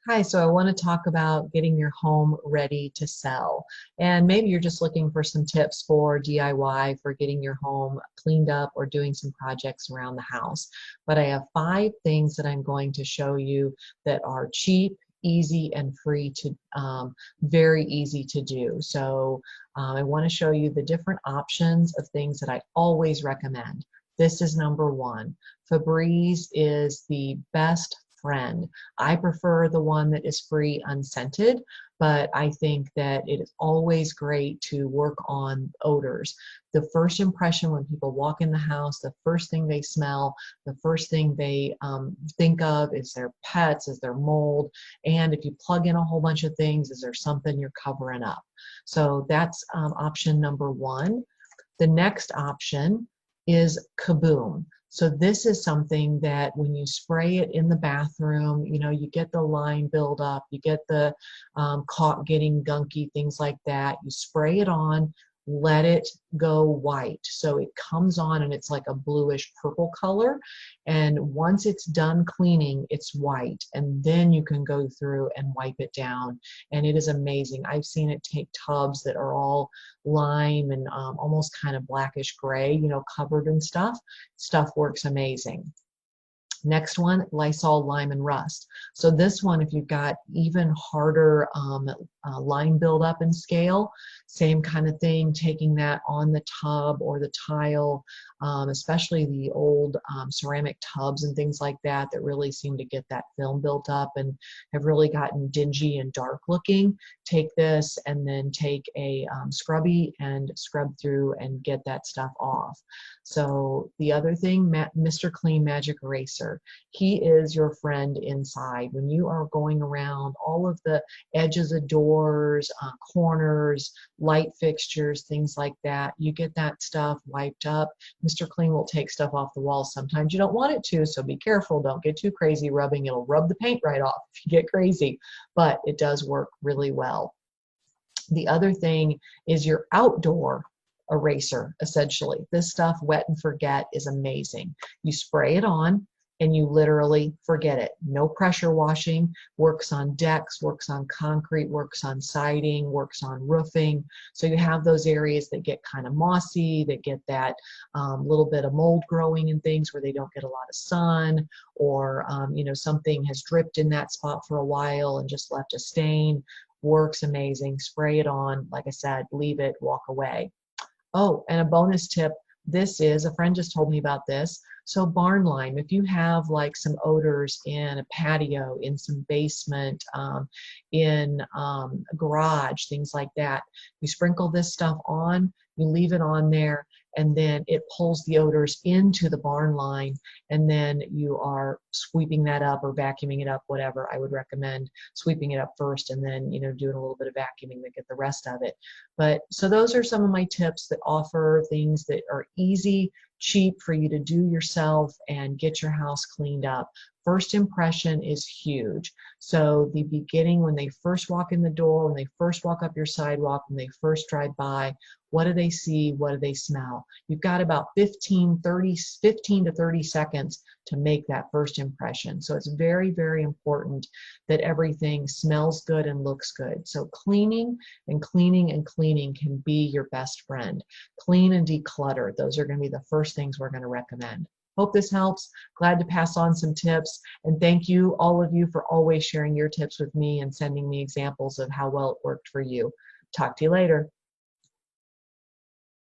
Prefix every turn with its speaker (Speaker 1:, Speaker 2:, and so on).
Speaker 1: Hi, so I want to talk about getting your home ready to sell. And maybe you're just looking for some tips for DIY, for getting your home cleaned up or doing some projects around the house. But I have 5 things that I'm going to show you that are cheap, easy, and free to very easy to do. So I want to show you the different options of things that I always recommend. This is number one. Febreze is the best friend. I prefer the one that is free unscented, but I think that it is always great to work on odors. The first impression when people walk in the house, the first thing they smell, the first thing they think of is their pets, is their mold, and if you plug in a whole bunch of things, is there something you're covering up? So that's option number one. The next option is Kaboom. So this is something that when you spray it in the bathroom, you get the line buildup, you get the caulk getting gunky, things like that. You spray it on, let it go white. So it comes on and it's like a bluish purple color. And once it's done cleaning, it's white. And then you can go through and wipe it down. And it is amazing. I've seen it take tubs that are all lime and almost kind of blackish gray, covered and stuff. Stuff works amazing. Next one, Lysol lime and rust. So this one, if you've got even harder line buildup and scale, same kind of thing, taking that on the tub or the tile, especially the old ceramic tubs and things like that that really seem to get that film built up and have really gotten dingy and dark looking. Take this and then take a scrubby and scrub through and get that stuff off. So the other thing, Mr. Clean Magic Eraser. He is your friend inside. When you are going around all of the edges of doors, corners, light fixtures, things like that, you get that stuff wiped up. Mr. Clean will take stuff off the walls. Sometimes you don't want it to, so be careful. Don't get too crazy rubbing. It'll rub the paint right off if you get crazy, but it does work really well. The other thing is your outdoor eraser, essentially. This stuff, Wet and Forget, is amazing. You spray it on and you literally forget it. No pressure washing, works on decks, works on concrete, works on siding, works on roofing. So you have those areas that get kind of mossy, that get that little bit of mold growing and things where they don't get a lot of sun, or something has dripped in that spot for a while and just left a stain. Works amazing. Spray it on, like I said, leave it, walk away. Oh, and a bonus tip, this is, a friend just told me about this. So barn lime, if you have like some odors in a patio, in some basement, in a garage, things like that, you sprinkle this stuff on, you leave it on there, and then it pulls the odors into the barn line, and then you are sweeping that up or vacuuming it up, whatever. I would recommend sweeping it up first and then, doing a little bit of vacuuming to get the rest of it. But so those are some of my tips that offer things that are easy, cheap for you to do yourself and get your house cleaned up. First impression is huge. So the beginning, when they first walk in the door, when they first walk up your sidewalk, when they first drive by, what do they see? What do they smell? You've got about 15 to 30 seconds to make that first impression. So it's very, very important that everything smells good and looks good. So cleaning and cleaning and cleaning can be your best friend. Clean and declutter. Those are going to be the first things we're going to recommend. Hope this helps. Glad to pass on some tips. And thank you, all of you, for always sharing your tips with me and sending me examples of how well it worked for you. Talk to you later.